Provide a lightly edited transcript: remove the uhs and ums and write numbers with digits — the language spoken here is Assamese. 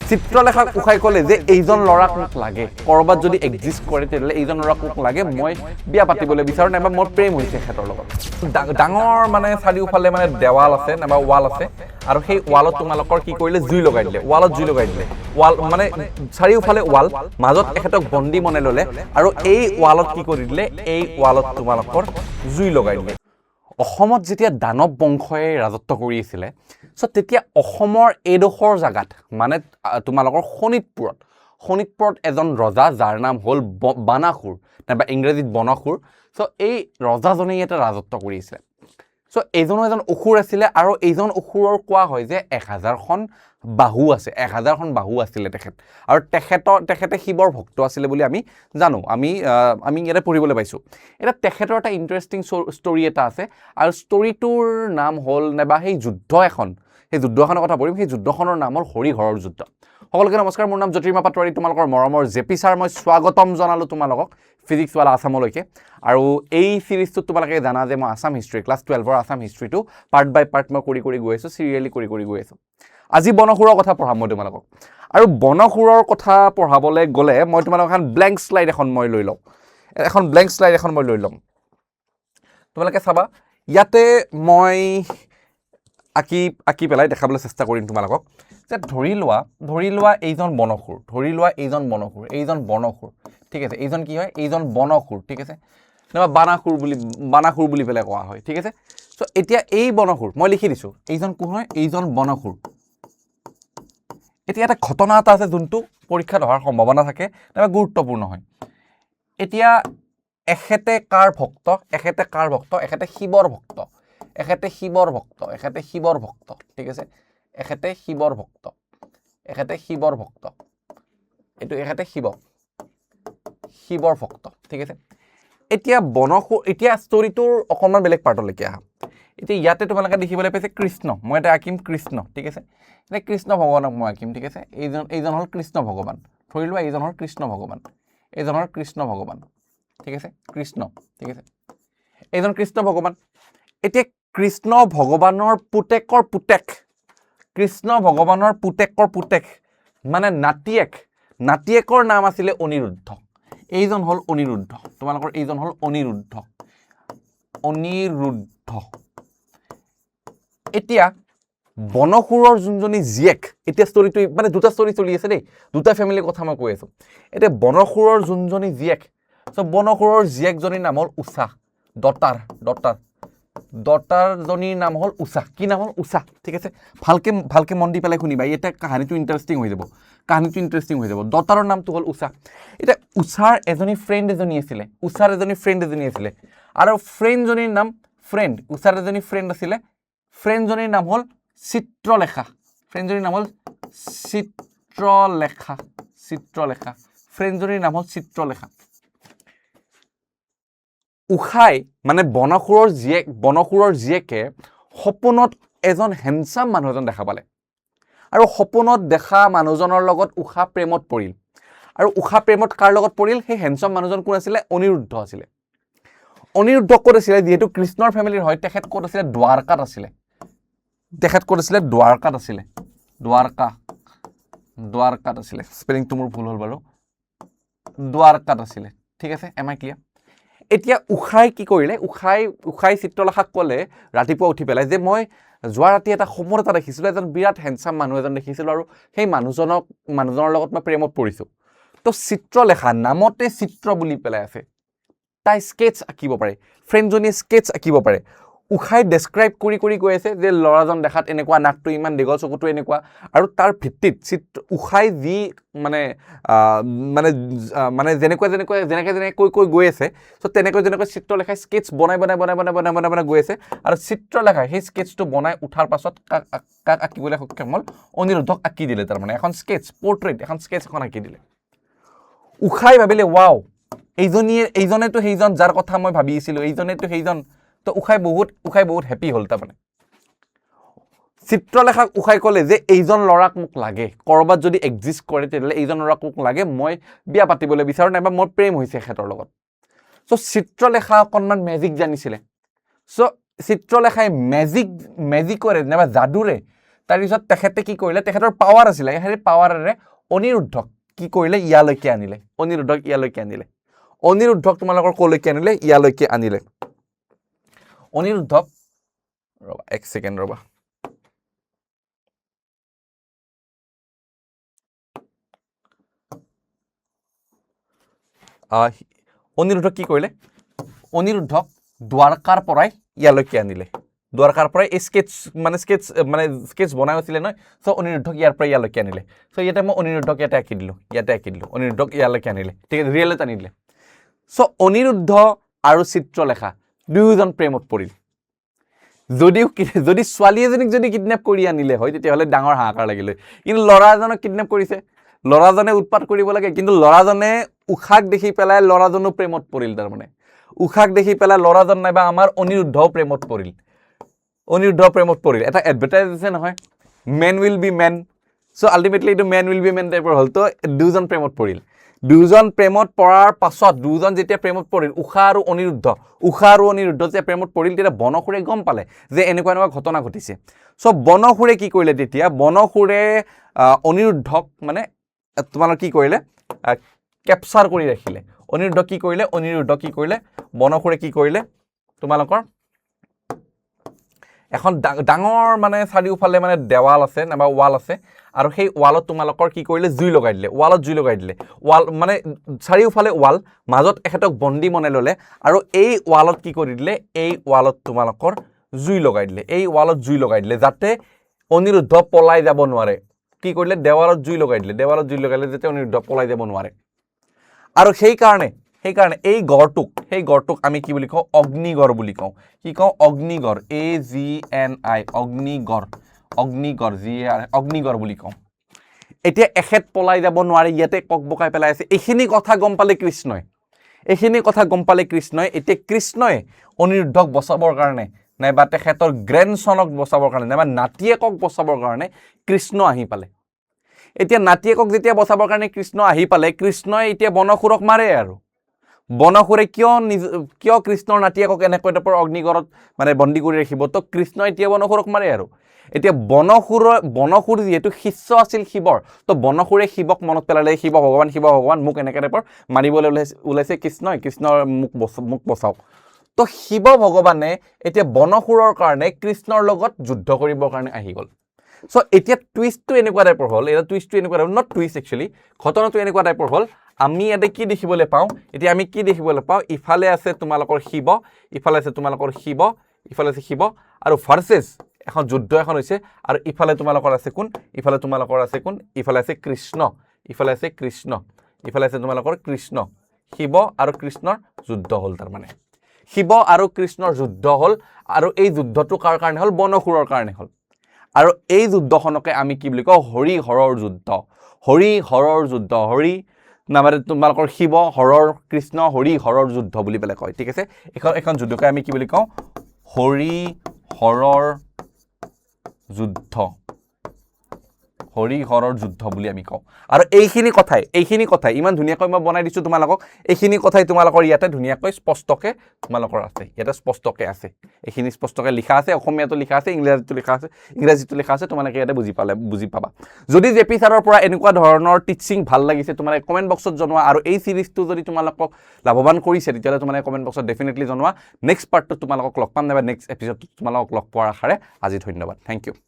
চিত্ৰলেখাক উখাই ক'লে যে এইজন ল'ৰাক মোক লাগে কৰবাত যদি এক্সিষ্ট কৰে তেতিয়াহ'লে এইজন ল'ৰাক মোক লাগে মই বিয়া পাতিবলৈ বিচাৰোঁ নাইবা মোৰ প্ৰেম হৈছে তেখেতৰ লগত ডাঙৰ মানে চাৰিওফালে মানে দেৱাল আছে নাইবা ৱাল আছে আৰু সেই ৱালত তোমালোকৰ কি কৰিলে জুই লগাই দিলে ৱালত জুই লগাই দিলে ৱাল মানে চাৰিওফালে ৱাল মাজত এখেতক বন্দী মনে ল'লে আৰু এই ৱালত কি কৰি দিলে এই ৱালত তোমালোকৰ জুই লগাই দিলে অসমত যেতিয়া দানৱ বংশই ৰাজত্ব কৰি আছিলে চ' তেতিয়া অসমৰ এইডোখৰ জাগাত মানে তোমালোকৰ শোণিতপুৰত এজন ৰজা যাৰ নাম হ'ল বানাসুৰ নাইবা ইংৰাজীত বনসুৰ চ' এই ৰজাজনে ইয়াতে ৰাজত্ব কৰিছিলে চ' এইজনো এজন অসুৰ আছিলে আৰু এইজন অসুৰৰ কোৱা হয় যে 1000খন বাহু আছে 1000খন বাহু আছিলে তেখেত আৰু তেখেতে শিৱৰ ভক্ত আছিলে বুলি আমি জানো আমি ইয়াতে পঢ়িবলৈ পাইছোঁ এটা তেখেতৰ এটা ইণ্টাৰেষ্টিং ষ্টৰি এটা আছে আৰু ষ্টৰিটোৰ নাম হ'ল নাইবা সেই যুদ্ধখনৰ কথা পঢ়িম সেই যুদ্ধখনৰ নাম হ'ল হৰিহৰৰ যুদ্ধ সকলোকে নমস্কাৰ মোৰ নাম জ্যোতিৰ্মা পাটোৱাৰী তোমালোকৰ মৰমৰ জেপি ছাৰ মই স্বাগতম জনালোঁ তোমালোকক ফিজিক্সৱালা আছামলৈকে আৰু এই সিৰিজটোত তোমালোকে জানা যে মই আছাম হিষ্ট্ৰী ক্লাছ 12ৰ আছাম হিষ্ট্ৰীটো পাৰ্ট বাই পাৰ্ট মই কৰি গৈ আছোঁ চিৰিয়েলি কৰি গৈ আছোঁ আজি বনসুৰৰ কথা পঢ়াম মই তোমালোকক আৰু বনসুৰৰ কথা পঢ়াবলৈ গ'লে মই তোমালোকক এখন ব্লেংক শ্লাইড এখন মই লৈ ল'ম তোমালোকে চাবা ইয়াতে মই আঁকি পেলাই দেখাবলৈ চেষ্টা কৰিম তোমালোকক যে ধৰি লোৱা এইজন বনসুৰ ঠিক আছে এইজন কি হয় এইজন বনসুৰ ঠিক আছে নাইবা বানাসুৰ বুলি পেলাই কোৱা হয় ঠিক আছে চ' এতিয়া এই বনসুৰ মই লিখি দিছোঁ এইজন কোন হয় এইজন বনসুৰ এতিয়া এটা ঘটনা এটা আছে যোনটো পৰীক্ষাত অহাৰ সম্ভাৱনা থাকে নাইবা গুৰুত্বপূৰ্ণ হয় এতিয়া এখেতে কাৰ ভক্ত এখেতে শিৱৰ ভক্ত ঠিক আছে এখেতে শিৱৰ ভক্ত এইটো এখেতে শিৱৰ ভক্ত ঠিক আছে এতিয়া এতিয়া ষ্টৰিটোৰ অকণমান বেলেগ পাৰ্টলৈকে আহা এতিয়া ইয়াতে তোমালোকে দেখিবলৈ পাইছে কৃষ্ণ মই এটা আঁকিম কৃষ্ণ ঠিক আছে এতিয়া কৃষ্ণ ভগৱানক মই আঁকিম ঠিক আছে এইজন হ'ল কৃষ্ণ ভগৱান ধৰি লোৱা এইজন হ'ল কৃষ্ণ ভগৱান ঠিক আছে কৃষ্ণ ঠিক আছে এইজন কৃষ্ণ ভগৱান এতিয়া কৃষ্ণ ভগৱানৰ পুতেকৰ মানে নাতিয়েকৰ নাম আছিলে অনিৰুদ্ধ এইজন হ'ল অনিৰুদ্ধ তোমালোকৰ এইজন হ'ল অনিৰুদ্ধ এতিয়া বনসুৰৰ যোনজনী জীয়েক এতিয়া ষ্টৰিটো মানে দুটা ষ্টৰি চলি আছে দেই দুটা ফেমিলিৰ কথা মই কৈ আছোঁ এতিয়া বনসুৰৰ যোনজনী জীয়েক চ' বনসুৰৰ জীয়েকজনীৰ নাম হ'ল উষা দতাৰজনীৰ নাম হ'ল উষা কি নাম হ'ল উষা ঠিক আছে ভালকে মন দি পেলাই শুনিবা এতিয়া কাহিনীটো ইণ্টাৰেষ্টিং হৈ যাব দতাৰৰ নামটো হ'ল উষা এতিয়া উষাৰ এজনী ফ্ৰেণ্ড এজনী আছিলে আৰু ফ্ৰেণ্ডজনীৰ নাম উষাৰ এজনী ফ্ৰেণ্ড আছিলে ফ্ৰেণ্ডজনীৰ নাম হ'ল চিত্ৰলেখা ফ্ৰেণ্ডজনীৰ চিত্ৰলেখা উষাই মানে বনসুৰৰ জীয়েকে সপোনত এজন হেণ্ডচাম মানুহ এজন দেখা পালে আৰু সপোনত দেখা মানুহজনৰ লগত উষা প্ৰেমত পৰিল আৰু উষা প্ৰেমত কাৰ লগত পৰিল সেই হেণ্ডচাম মানুহজন কোন আছিলে অনিৰুদ্ধ ক'ত আছিলে যিহেতু কৃষ্ণৰ ফেমিলিৰ হয় তেখেত ক'ত আছিলে দ্বাৰকাত আছিলে দ্বাৰকাত আছিলে স্পেলিংটো মোৰ ভুল হ'ল বাৰু দ্বাৰকাত আছিলে ঠিক আছে এম আই ক্লিয়াৰ এতিয়া উষাই কি কৰিলে উষাই চিত্ৰলেখাক ক'লে ৰাতিপুৱা উঠি পেলাই যে মই যোৱা ৰাতি এটা সপোন এটা দেখিছিলোঁ এজন বিৰাট হেণ্ডচাম মানুহ এজন দেখিছিলোঁ আৰু সেই মানুহজনৰ লগত মই প্ৰেমত পৰিছোঁ তো চিত্ৰলেখা নামতে চিত্ৰ বুলি পেলাই আছে তাই স্কেটছ আঁকিব পাৰে ফ্ৰেণ্ডজনীয়ে স্কেটছ আঁকিব পাৰে উষাই ডেছক্ৰাইব কৰি গৈ আছে যে ল'ৰাজন দেখাত এনেকুৱা নাকটো ইমান দীঘল চকুটো এনেকুৱা আৰু তাৰ ভিত্তিত উষাই যি মানে যেনেকৈ কৈ গৈ আছে চ' তেনেকৈ চিত্ৰলেখাই স্কেটছ বনাই গৈ আছে আৰু চিত্ৰলেখাই সেই স্কেটছটো বনাই উঠাৰ পাছত কাক আঁকিবলৈ সক্ষম হ'ল অনিৰুদ্ধক আঁকি দিলে তাৰমানে এখন স্কেটছ এখন আঁকি দিলে উষাই ভাবিলে ৱাও এইজনেতো সেইজন যাৰ কথা মই ভাবি আছিলোঁ এইজনেতো সেইজন তো উষাই বহুত হেপী হ'ল তাৰমানে চিত্ৰলেখাক উষাই ক'লে যে এইজন ল'ৰাক মোক লাগে কৰবাত যদি এক্সিষ্ট কৰে তেতিয়াহ'লে এইজন ল'ৰাক মোক লাগে মই বিয়া পাতিবলৈ বিচাৰোঁ নাইবা মোৰ প্ৰেম হৈছে এখেতৰ লগত চ' চিত্ৰলেখা অকণমান মেজিক জানিছিলে চ' চিত্ৰলেখাই মেজিকৰে নাইবা তাৰপিছত তেখেতে কি কৰিলে তেখেতৰ পাৱাৰ আছিলে সেই পাৱাৰেৰে অনিৰুদ্ধক কি কৰিলে ইয়ালৈকে আনিলে অনিৰুদ্ধক ইয়ালৈকে আনিলে অনিৰুদ্ধক তোমালোকৰ কলৈকে আনিলে ইয়ালৈকে আনিলে অনিৰুদ্ধক ৰবা এক সেকেন্ড ৰবা অনিৰুদ্ধক কি কৰিলে অনিৰুদ্ধক দ্বাৰকাৰ পৰাই ইয়ালৈকে আনিলে দ্বাৰকাৰ পৰাই এই স্কেচ বনাই আছিলে নহয় সো অনিৰুদ্ধক ইয়াৰ পৰা ইয়ালৈকে আনিলে সো ইয়াতে মই অনিৰুদ্ধক ইয়াতে আঁকি দিলোঁ অনিৰুদ্ধক ইয়ালৈকে আনিলে ঠিক আছে ৰিয়েলত আনিলে সো অনিৰুদ্ধ আৰু চিত্ৰলেখা দুয়োজন প্ৰেমত পৰিল যদি ছোৱালী এজনীক যদি কিডনেপ কৰি আনিলে হয় তেতিয়াহ'লে ডাঙৰ হাহাকাৰ লাগিলে কিন্তু ল'ৰা এজনক কিডনেপ কৰিছে ল'ৰাজনে উৎপাত কৰিব লাগে কিন্তু ল'ৰাজনে উখাক দেখি পেলাই ল'ৰাজনো প্ৰেমত পৰিল তাৰমানে উখাক দেখি পেলাই ল'ৰাজন নাইবা আমাৰ অনিৰুদ্ধও প্ৰেমত পৰিল এটা এডভাৰটাইজ আছে নহয় men will be men so ultimately এইটো মেন উইল বি মেন টাইপৰ হ'ল তো দুজন প্ৰেমত পৰিল দুজন প্ৰেমত পৰাৰ পাছত দুজন যেতিয়া প্ৰেমত পৰিল উষা আৰু অনিৰুদ্ধ যেতিয়া প্ৰেমত পৰিল তেতিয়া বনসুৰে গম পালে যে এনেকুৱা ঘটনা ঘটিছে সো বনসুৰে কি কৰিলে তেতিয়া বনসুৰে অনিৰুদ্ধক মানে তোমালোক কি কৰিলে কেপচাৰ কৰি ৰাখিলে অনিৰুদ্ধ কি কৰিলে বনসুৰে কি কৰিলে তোমালোকৰ এখন ডাঙৰ মানে চাৰিওফালে মানে দেৱাল আছে নাইবা ৱাল আছে আৰু সেই ৱালত তোমালোকৰ কি কৰিলে জুই লগাই দিলে ৱাল মানে চাৰিওফালে ৱাল মাজত এখেতক বন্দী বনাই ল'লে আৰু এই ৱালত কি কৰি দিলে এই ৱালত তোমালোকৰ জুই লগাই দিলে যাতে অনিৰুদ্ধ পলাই যাব নোৱাৰে কি কৰিলে দেৱালত জুই লগাই দিলে যাতে অনিৰুদ্ধ পলাই যাব নোৱাৰে আৰু সেইকাৰণে এই গড়টোক আমি কি বুলি কওঁ অগ্নিগড় বুলি কওঁ কি কওঁ অগ্নিগড় AGNI অগ্নিগড় বুলি কওঁ এতিয়া এখেত পলাই যাব নোৱাৰে ইয়াতে কক বকাই পেলাই আছে এইখিনি কথা গম পালে কৃষ্ণই এতিয়া কৃষ্ণই অনিৰুদ্ধক বচাবৰ কাৰণে নাইবা তেখেতৰ গ্ৰেণ্ডছনক বচাবৰ কাৰণে নাইবা নাতিয়েকক বচাবৰ কাৰণে কৃষ্ণ আহি পালে এতিয়া নাতিয়েকক যেতিয়া বচাবৰ কাৰণে কৃষ্ণ আহি পালে কৃষ্ণই এতিয়া বনসুৰক মাৰে আৰু বনসুৰে কিয় কৃষ্ণৰ নাতিয়েকক এনেকৈ টাইপৰ অগ্নিগড়ত মানে বন্দী কৰি ৰাখিব তো কৃষ্ণই এতিয়া বনসুৰক মাৰে আৰু এতিয়া বনসুৰ যিহেতু শিষ্য আছিল শিৱৰ তো বনসুৰে শিৱক মনত পেলালে শিৱ ভগৱান মোক এনেকৈ টাইপৰ মাৰিবলৈ ওলাইছে কৃষ্ণৰ মোক বচাওক তো শিৱ ভগৱানে এতিয়া বনসুৰৰ কাৰণে কৃষ্ণৰ লগত যুদ্ধ কৰিবৰ কাৰণে আহি গ'ল সো এতিয়া টুইষ্টটো এনেকুৱা টাইপৰ হ'ল নট টুইষ্ট একচুৱেলি ঘটনাটো এনেকুৱা টাইপৰ হ'ল আমি ইয়াতে কি দেখিবলৈ পাওঁ ইফালে আছে তোমালোকৰ শিৱ আৰু ভাৰ্চেছ এখন যুদ্ধ এখন হৈছে আৰু ইফালে তোমালোকৰ আছে কোন ইফালে আছে কৃষ্ণ তোমালোকৰ কৃষ্ণ শিৱ আৰু কৃষ্ণৰ যুদ্ধ হ'ল তাৰমানে শিৱ আৰু কৃষ্ণৰ যুদ্ধ হ'ল আৰু এই যুদ্ধটো কাৰ কাৰণে হ'ল বনসুৰৰ কাৰণে হ'ল আৰু এই যুদ্ধখনকে আমি কি বুলি কওঁ হৰিহৰৰ যুদ্ধ হৰি নামে তোমালোকৰ শিৱ হৰৰ কৃষ্ণ হৰিহৰৰ যুদ্ধ বুলি পেলাই কয় ঠিক আছে এখন যুদ্ধকে আমি কি বুলি কওঁ হৰিহৰৰ যুদ্ধ বুলি আমি কওঁ আৰু এইখিনি কথাই ইমান ধুনীয়াকৈ মই বনাই দিছোঁ তোমালোকক এইখিনি কথাই তোমালোকৰ ইয়াতে ধুনীয়াকৈ স্পষ্টকৈ তোমালোকৰ আছে এইখিনি স্পষ্টকৈ লিখা আছে অসমীয়াটো লিখা আছে ইংৰাজীটো লিখা আছে তোমালোকে ইয়াতে বুজি পাবা যদি জেপি ছাৰৰ পৰা এনেকুৱা ধৰণৰ টিচিং ভাল লাগিছে তোমালোকে কমেণ্ট বক্সত জনোৱা আৰু এই সিৰিজটো যদি তোমালোকক লাভৱান কৰিছে তেতিয়াহ'লে তোমালোকে কমেণ্ট বক্সত ডেফিনেটলি জনোৱা নেক্সট পাৰ্টটোত তোমালোকক লগ পাম নাইবা নেক্সট এপিছডটোত তোমালোকক লগ পোৱাৰ আশাৰে আজি ধন্যবাদ থেংক ইউ